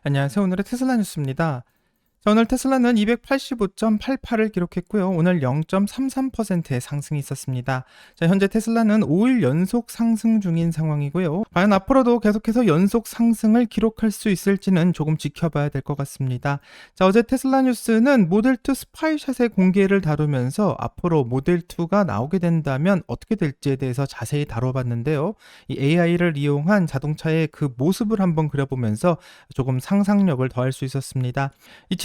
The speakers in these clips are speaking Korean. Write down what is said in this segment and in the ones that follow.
안녕하세요. 오늘의 테슬라 뉴스입니다. 자, 오늘 테슬라는 285.88을 기록했고요. 오늘 0.33%의 상승이 있었습니다. 자, 현재 테슬라는 5일 연속 상승 중인 상황이고요. 과연 앞으로도 계속해서 연속 상승을 기록할 수 있을지는 조금 지켜봐야 될 것 같습니다. 자, 어제 테슬라 뉴스는 모델2 스파이샷의 공개를 다루면서 앞으로 모델2가 나오게 된다면 어떻게 될지에 대해서 자세히 다뤄봤는데요. 이 AI를 이용한 자동차의 그 모습을 한번 그려보면서 조금 상상력을 더할 수 있었습니다.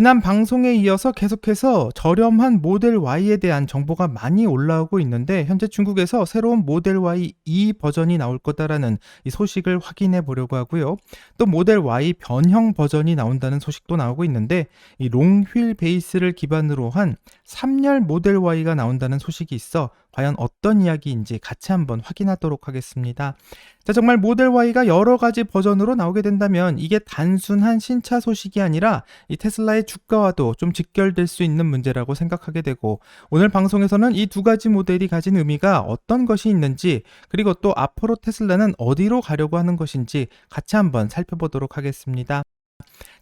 지난 방송에 이어서 계속해서 저렴한 모델 Y에 대한 정보가 많이 올라오고 있는데 현재 중국에서 새로운 모델 Y 2 버전이 나올 거다라는 이 소식을 확인해 보려고 하고요. 또 모델 Y 변형 버전이 나온다는 소식도 나오고 있는데 이 롱휠 베이스를 기반으로 한 3열 모델 Y가 나온다는 소식이 있어 과연 어떤 이야기인지 같이 한번 확인하도록 하겠습니다. 자, 정말 모델 Y가 여러 가지 버전으로 나오게 된다면 이게 단순한 신차 소식이 아니라 이 테슬라의 주가와도 좀 직결될 수 있는 문제라고 생각하게 되고 오늘 방송에서는 이 두 가지 모델이 가진 의미가 어떤 것이 있는지 그리고 또 앞으로 테슬라는 어디로 가려고 하는 것인지 같이 한번 살펴보도록 하겠습니다.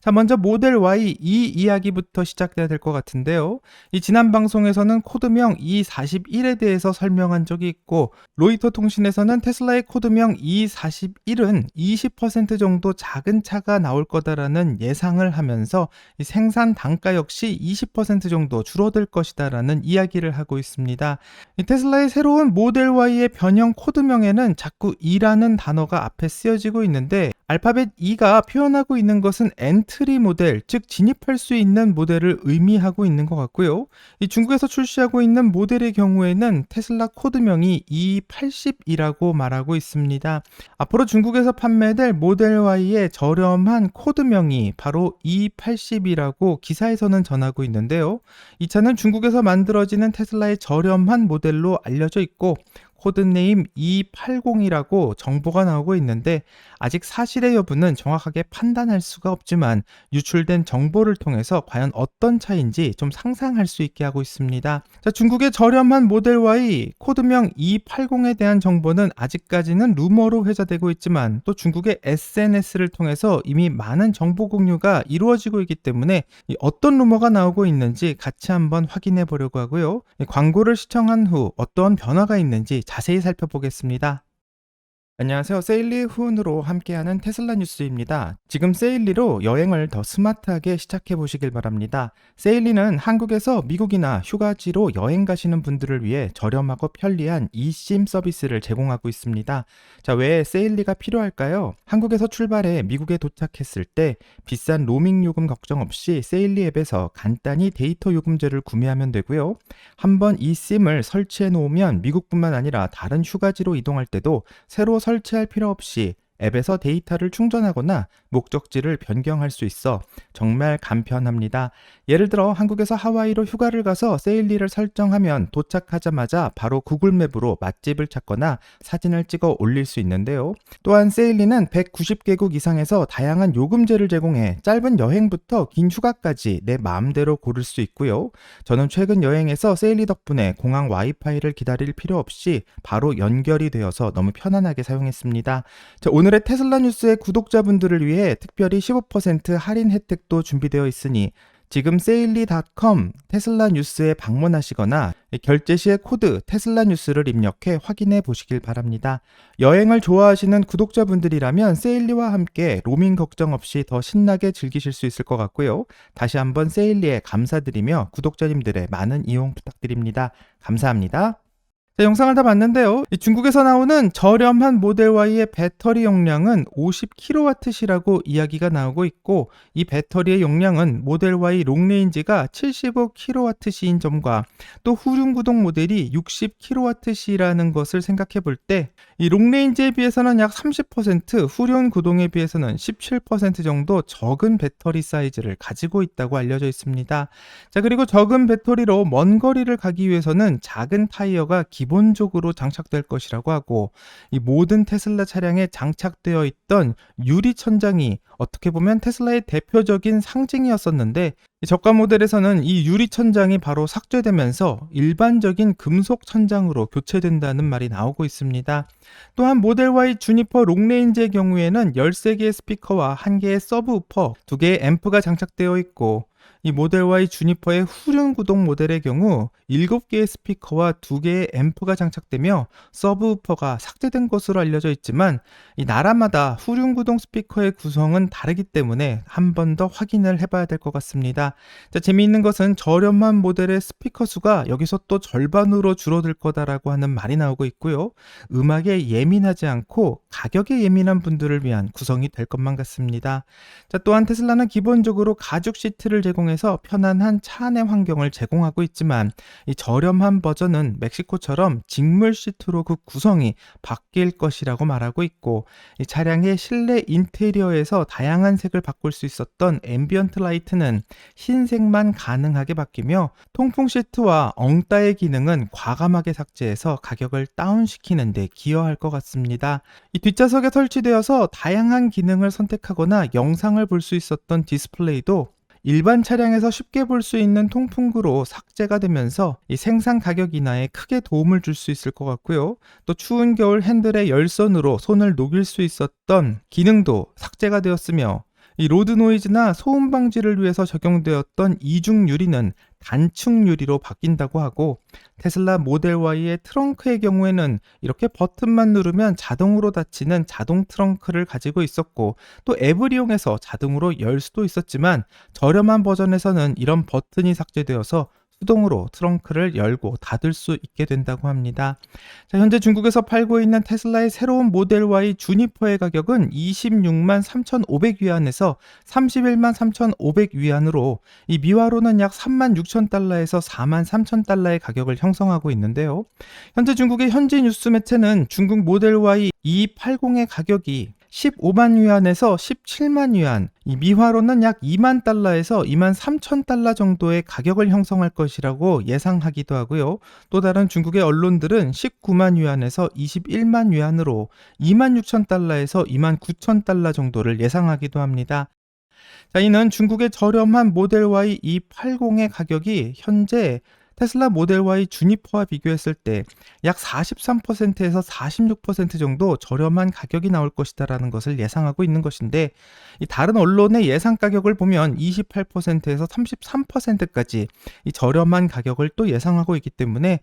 자, 먼저 모델 Y 이 이야기부터 시작돼야 될 것 같은데요. 이 지난 방송에서는 코드명 E41에 대해서 설명한 적이 있고 로이터 통신에서는 테슬라의 코드명 E41은 20% 정도 작은 차가 나올 거다라는 예상을 하면서 이 생산 단가 역시 20% 정도 줄어들 것이다라는 이야기를 하고 있습니다. 이 테슬라의 새로운 모델 Y의 변형 코드명에는 자꾸 E라는 단어가 앞에 쓰여지고 있는데 알파벳 E가 표현하고 있는 것은 엔트리 모델, 즉 진입할 수 있는 모델을 의미하고 있는 것 같고요. 이 중국에서 출시하고 있는 모델의 경우에는 테슬라 코드명이 E80이라고 말하고 있습니다. 앞으로 중국에서 판매될 모델 Y의 저렴한 코드명이 바로 E80이라고 기사에서는 전하고 있는데요. 이 차는 중국에서 만들어지는 테슬라의 저렴한 모델로 알려져 있고 코드네임 E80이라고 정보가 나오고 있는데 아직 사실의 여부는 정확하게 판단할 수가 없지만 유출된 정보를 통해서 과연 어떤 차인지 좀 상상할 수 있게 하고 있습니다. 자, 중국의 저렴한 모델 Y 코드명 E80에 대한 정보는 아직까지는 루머로 회자되고 있지만 또 중국의 SNS를 통해서 이미 많은 정보 공유가 이루어지고 있기 때문에 어떤 루머가 나오고 있는지 같이 한번 확인해 보려고 하고요. 광고를 시청한 후 어떤 변화가 있는지 자세히 살펴보겠습니다. 안녕하세요. 세일리 후운으로 함께하는 테슬라 뉴스입니다. 지금 세일리로 여행을 더 스마트하게 시작해 보시길 바랍니다. 세일리는 한국에서 미국이나 휴가지로 여행 가시는 분들을 위해 저렴하고 편리한 eSIM 서비스를 제공하고 있습니다. 자, 왜 세일리가 필요할까요? 한국에서 출발해 미국에 도착했을 때 비싼 로밍 요금 걱정 없이 세일리 앱에서 간단히 데이터 요금제를 구매하면 되고요. 한번 eSIM을 설치해 놓으면 미국뿐만 아니라 다른 휴가지로 이동할 때도 새로 설치할 필요 없이 앱에서 데이터를 충전하거나 목적지를 변경할 수 있어 정말 간편합니다. 예를 들어 한국에서 하와이로 휴가를 가서 세일리를 설정하면 도착하자마자 바로 구글맵으로 맛집을 찾거나 사진을 찍어 올릴 수 있는데요. 또한 세일리는 190개국 이상에서 다양한 요금제를 제공해 짧은 여행부터 긴 휴가까지 내 마음대로 고를 수 있고요. 저는 최근 여행에서 세일리 덕분에 공항 와이파이를 기다릴 필요 없이 바로 연결이 되어서 너무 편안하게 사용했습니다. 자, 오늘의 테슬라 뉴스의 구독자분들을 위해 특별히 15% 할인 혜택도 준비되어 있으니 지금 세일리.com 테슬라 뉴스에 방문하시거나 결제 시의 코드 테슬라 뉴스를 입력해 확인해 보시길 바랍니다. 여행을 좋아하시는 구독자분들이라면 세일리와 함께 로밍 걱정 없이 더 신나게 즐기실 수 있을 것 같고요. 다시 한번 세일리에 감사드리며 구독자님들의 많은 이용 부탁드립니다. 감사합니다. 자, 영상을 다 봤는데요. 중국에서 나오는 저렴한 모델 Y의 배터리 용량은 50kWh라고 이야기가 나오고 있고 이 배터리의 용량은 모델 Y 롱레인지가 75kWh인 점과 또 후륜구동 모델이 60kWh라는 것을 생각해 볼 때 이 롱레인지에 비해서는 약 30%, 후륜구동에 비해서는 17% 정도 적은 배터리 사이즈를 가지고 있다고 알려져 있습니다. 자, 그리고 적은 배터리로 먼 거리를 가기 위해서는 작은 타이어가 기본 기본적으로 장착될 것이라고 하고, 이 모든 테슬라 차량에 장착되어 있던 유리 천장이 어떻게 보면 테슬라의 대표적인 상징이었었는데, 이 저가 모델에서는 이 유리 천장이 바로 삭제되면서 일반적인 금속 천장으로 교체된다는 말이 나오고 있습니다. 또한 모델 Y 주니퍼 롱레인지의 경우에는 13개의 스피커와 1개의 서브우퍼, 2개의 앰프가 장착되어 있고, 이 모델 Y 주니퍼의 후륜 구동 모델의 경우 7개의 스피커와 2개의 앰프가 장착되며 서브우퍼가 삭제된 것으로 알려져 있지만, 이 나라마다 후륜 구동 스피커의 구성은 다르기 때문에 한 번 더 확인을 해봐야 될 것 같습니다. 자, 재미있는 것은 저렴한 모델의 스피커 수가 여기서 또 절반으로 줄어들 거다라고 하는 말이 나오고 있고요. 음악에 예민하지 않고 가격에 예민한 분들을 위한 구성이 될 것만 같습니다. 자, 또한 테슬라는 기본적으로 가죽 시트를 제공해서 편안한 차 안의 환경을 제공하고 있지만, 이 저렴한 버전은 멕시코처럼 직물 시트로 그 구성이 바뀔 것이라고 말하고 있고, 이 차량의 실내 인테리어에서 다양한 색을 바꿀 수 있었던 앰비언트 라이트는 흰색만 가능하게 바뀌며, 통풍 시트와 엉따의 기능은 과감하게 삭제해서 가격을 다운시키는 데 기여할 것 같습니다. 이 뒷좌석에 설치되어서 다양한 기능을 선택하거나 영상을 볼 수 있었던 디스플레이도 일반 차량에서 쉽게 볼 수 있는 통풍구로 삭제가 되면서 이 생산 가격 인하에 크게 도움을 줄 수 있을 것 같고요. 또 추운 겨울 핸들의 열선으로 손을 녹일 수 있었던 기능도 삭제가 되었으며, 이 로드 노이즈나 소음 방지를 위해서 적용되었던 이중 유리는 단층 유리로 바뀐다고 하고, 테슬라 모델 Y의 트렁크의 경우에는 이렇게 버튼만 누르면 자동으로 닫히는 자동 트렁크를 가지고 있었고, 또 앱을 이용해서 자동으로 열 수도 있었지만, 저렴한 버전에서는 이런 버튼이 삭제되어서 수동으로 트렁크를 열고 닫을 수 있게 된다고 합니다. 자, 현재 중국에서 팔고 있는 테슬라의 새로운 모델 Y 주니퍼의 가격은 26만 3,500위안에서 31만 3,500위안으로, 이 미화로는 약 3만 6천 달러에서 4만 3천 달러의 가격을 형성하고 있는데요. 현재 중국의 현지 뉴스 매체는 중국 모델 Y E80의 가격이 15만 위안에서 17만 위안, 이 미화로는 약 2만 달러에서 2만 3천 달러 정도의 가격을 형성할 것이라고 예상하기도 하고요. 또 다른 중국의 언론들은 19만 위안에서 21만 위안으로 2만 6천 달러에서 2만 9천 달러 정도를 예상하기도 합니다. 자, 이는 중국의 저렴한 모델 Y E80의 가격이 현재 테슬라 모델 Y 주니퍼와 비교했을 때 약 43%에서 46% 정도 저렴한 가격이 나올 것이다라는 것을 예상하고 있는 것인데, 이 다른 언론의 예상 가격을 보면 28%에서 33%까지 이 저렴한 가격을 또 예상하고 있기 때문에,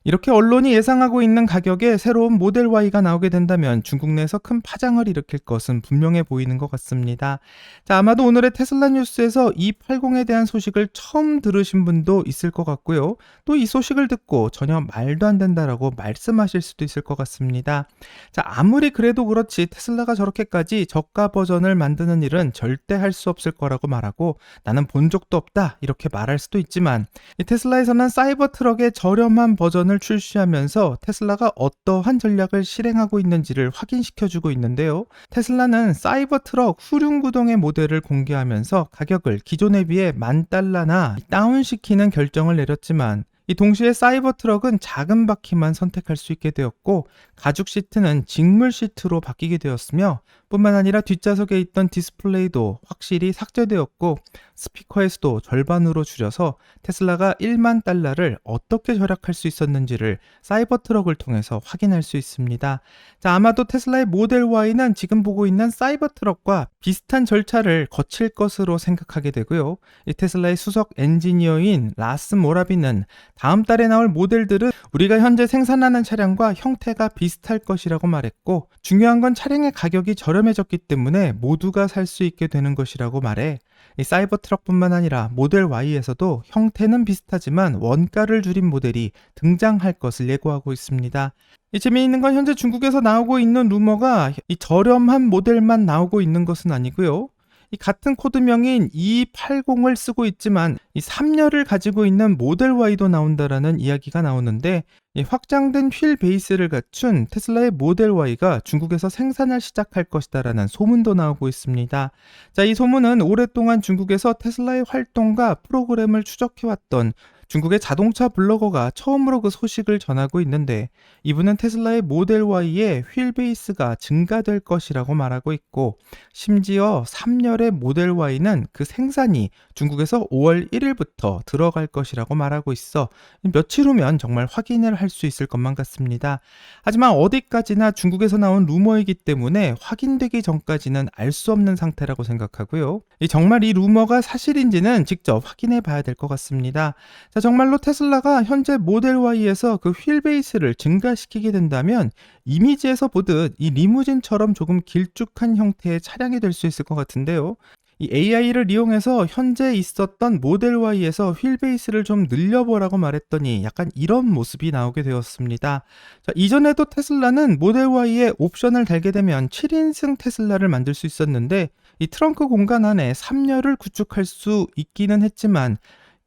이렇게 언론이 예상하고 있는 가격에 새로운 모델 Y가 나오게 된다면 중국 내에서 큰 파장을 일으킬 것은 분명해 보이는 것 같습니다. 자, 아마도 오늘의 테슬라 뉴스에서 E80에 대한 소식을 처음 들으신 분도 있을 것 같고요. 또 이 소식을 듣고 전혀 말도 안 된다라고 말씀하실 수도 있을 것 같습니다. 자, 아무리 그래도 그렇지 테슬라가 저렇게까지 저가 버전을 만드는 일은 절대 할 수 없을 거라고 말하고, 나는 본 적도 없다 이렇게 말할 수도 있지만, 이 테슬라에서는 사이버 트럭의 저렴한 버전을 출시하면서 테슬라가 어떠한 전략을 실행하고 있는지를 확인시켜주고 있는데요. 테슬라는 사이버 트럭 후륜 구동의 모델을 공개하면서 가격을 기존에 비해 $10,000나 다운시키는 결정을 내렸지만, 이 동시에 사이버 트럭은 작은 바퀴만 선택할 수 있게 되었고, 가죽 시트는 직물 시트로 바뀌게 되었으며, 뿐만 아니라 뒷좌석에 있던 디스플레이도 확실히 삭제되었고, 스피커의 수도 절반으로 줄여서 테슬라가 $10,000를 어떻게 절약할 수 있었는지를 사이버 트럭을 통해서 확인할 수 있습니다. 자, 아마도 테슬라의 모델 Y는 지금 보고 있는 사이버 트럭과 비슷한 절차를 거칠 것으로 생각하게 되고요. 이 테슬라의 수석 엔지니어인 라스 모라비는 다음 달에 나올 모델들은 우리가 현재 생산하는 차량과 형태가 비슷할 것이라고 말했고, 중요한 건 차량의 가격이 저렴해졌기 때문에 모두가 살 수 있게 되는 것이라고 말해, 이 사이버 트럭뿐만 아니라 모델 Y에서도 형태는 비슷하지만 원가를 줄인 모델이 등장할 것을 예고하고 있습니다. 이 재미있는 건 현재 중국에서 나오고 있는 루머가 이 저렴한 모델만 나오고 있는 것은 아니고요. 이 같은 코드명인 E80을 쓰고 있지만 이 3열을 가지고 있는 모델 Y도 나온다라는 이야기가 나오는데, 이 확장된 휠 베이스를 갖춘 테슬라의 모델 Y가 중국에서 생산을 시작할 것이다라는 소문도 나오고 있습니다. 자, 이 소문은 오랫동안 중국에서 테슬라의 활동과 프로그램을 추적해왔던 중국의 자동차 블로거가 처음으로 그 소식을 전하고 있는데 이분은 테슬라의 모델 Y의 휠 베이스가 증가될 것이라고 말하고 있고 심지어 3열의 모델 Y는 그 생산이 중국에서 5월 1일부터 들어갈 것이라고 말하고 있어 며칠 후면 정말 확인을 할 수 있을 것만 같습니다. 하지만 어디까지나 중국에서 나온 루머이기 때문에 확인되기 전까지는 알 수 없는 상태라고 생각하고요. 정말 이 루머가 사실인지는 직접 확인해 봐야 될 것 같습니다. 자, 정말로 테슬라가 현재 모델 Y에서 그 휠 베이스를 증가시키게 된다면 이미지에서 보듯 이 리무진처럼 조금 길쭉한 형태의 차량이 될 수 있을 것 같은데요. 이 AI를 이용해서 현재 있었던 모델 Y에서 휠 베이스를 좀 늘려보라고 말했더니 약간 이런 모습이 나오게 되었습니다. 자, 이전에도 테슬라는 모델 Y에 옵션을 달게 되면 7인승 테슬라를 만들 수 있었는데 이 트렁크 공간 안에 3열을 구축할 수 있기는 했지만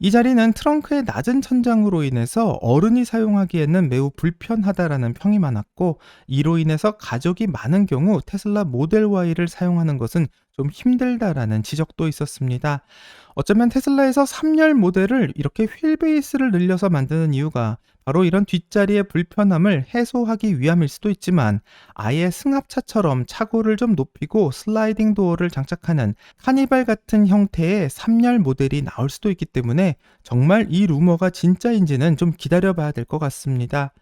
이 자리는 트렁크의 낮은 천장으로 인해서 어른이 사용하기에는 매우 불편하다라는 평이 많았고 이로 인해서 가족이 많은 경우 테슬라 모델 Y를 사용하는 것은 좀 힘들다라는 지적도 있었습니다. 어쩌면 테슬라에서 3열 모델을 이렇게 휠 베이스를 늘려서 만드는 이유가 바로 이런 뒷자리의 불편함을 해소하기 위함일 수도 있지만 아예 승합차처럼 차고를 좀 높이고 슬라이딩 도어를 장착하는 카니발 같은 형태의 3열 모델이 나올 수도 있기 때문에 정말 이 루머가 진짜인지는 좀 기다려봐야 될 것 같습니다.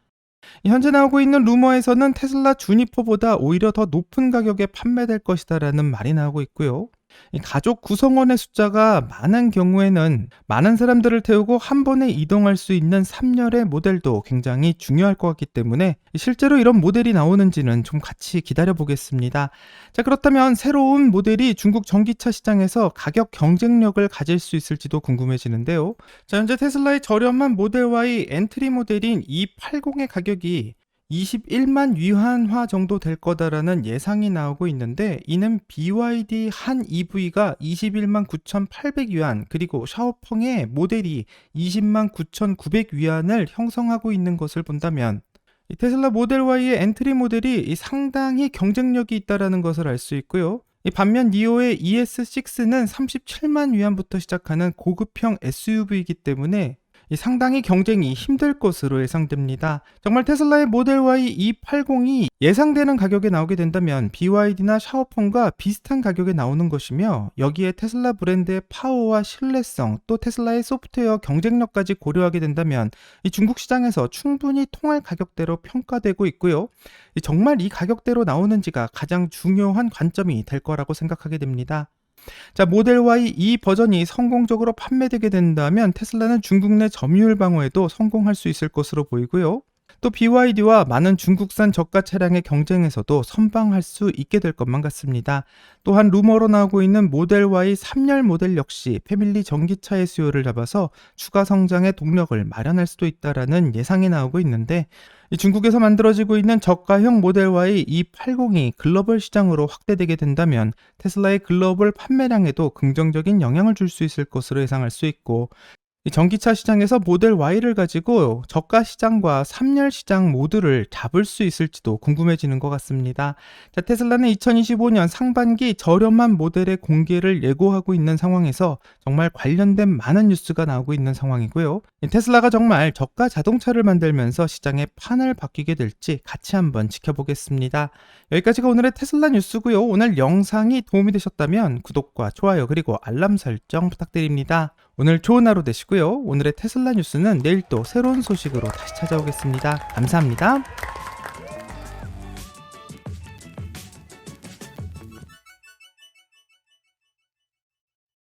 현재 나오고 있는 루머에서는 테슬라 주니퍼보다 오히려 더 높은 가격에 판매될 것이다라는 말이 나오고 있고요. 이 가족 구성원의 숫자가 많은 경우에는 많은 사람들을 태우고 한 번에 이동할 수 있는 3열의 모델도 굉장히 중요할 것 같기 때문에 실제로 이런 모델이 나오는지는 좀 같이 기다려 보겠습니다. 자, 그렇다면 새로운 모델이 중국 전기차 시장에서 가격 경쟁력을 가질 수 있을지도 궁금해지는데요. 자, 현재 테슬라의 저렴한 모델 Y 엔트리 모델인 E80의 가격이 21만 위안화 정도 될 거다라는 예상이 나오고 있는데 이는 BYD 한 EV가 21만 9,800 위안 그리고 샤오펑의 모델이 20만 9,900 위안을 형성하고 있는 것을 본다면 이 테슬라 모델 Y의 엔트리 모델이 상당히 경쟁력이 있다라는 것을 알 수 있고요. 반면 니오의 ES6는 37만 위안부터 시작하는 고급형 SUV이기 때문에 상당히 경쟁이 힘들 것으로 예상됩니다. 정말 테슬라의 모델 Y E80이 예상되는 가격에 나오게 된다면 BYD나 샤오펑과 비슷한 가격에 나오는 것이며 여기에 테슬라 브랜드의 파워와 신뢰성 또 테슬라의 소프트웨어 경쟁력까지 고려하게 된다면 이 중국 시장에서 충분히 통할 가격대로 평가되고 있고요. 정말 이 가격대로 나오는지가 가장 중요한 관점이 될 거라고 생각하게 됩니다. 자, 모델 Y 이 버전이 성공적으로 판매되게 된다면 테슬라는 중국 내 점유율 방어에도 성공할 수 있을 것으로 보이고요. 또 BYD와 많은 중국산 저가 차량의 경쟁에서도 선방할 수 있게 될 것만 같습니다. 또한 루머로 나오고 있는 모델 Y 3열 모델 역시 패밀리 전기차의 수요를 잡아서 추가 성장의 동력을 마련할 수도 있다라는 예상이 나오고 있는데 중국에서 만들어지고 있는 저가형 모델 Y E80이 글로벌 시장으로 확대되게 된다면 테슬라의 글로벌 판매량에도 긍정적인 영향을 줄 수 있을 것으로 예상할 수 있고 이 전기차 시장에서 모델 Y를 가지고 저가 시장과 3열 시장 모두를 잡을 수 있을지도 궁금해지는 것 같습니다. 자, 테슬라는 2025년 상반기 저렴한 모델의 공개를 예고하고 있는 상황에서 정말 관련된 많은 뉴스가 나오고 있는 상황이고요. 테슬라가 정말 저가 자동차를 만들면서 시장의 판을 바뀌게 될지 같이 한번 지켜보겠습니다. 여기까지가 오늘의 테슬라 뉴스고요. 오늘 영상이 도움이 되셨다면 구독과 좋아요 그리고 알람 설정 부탁드립니다. 오늘 좋은 하루 되시고요. 오늘의 테슬라 뉴스는 내일 또 새로운 소식으로 다시 찾아오겠습니다. 감사합니다.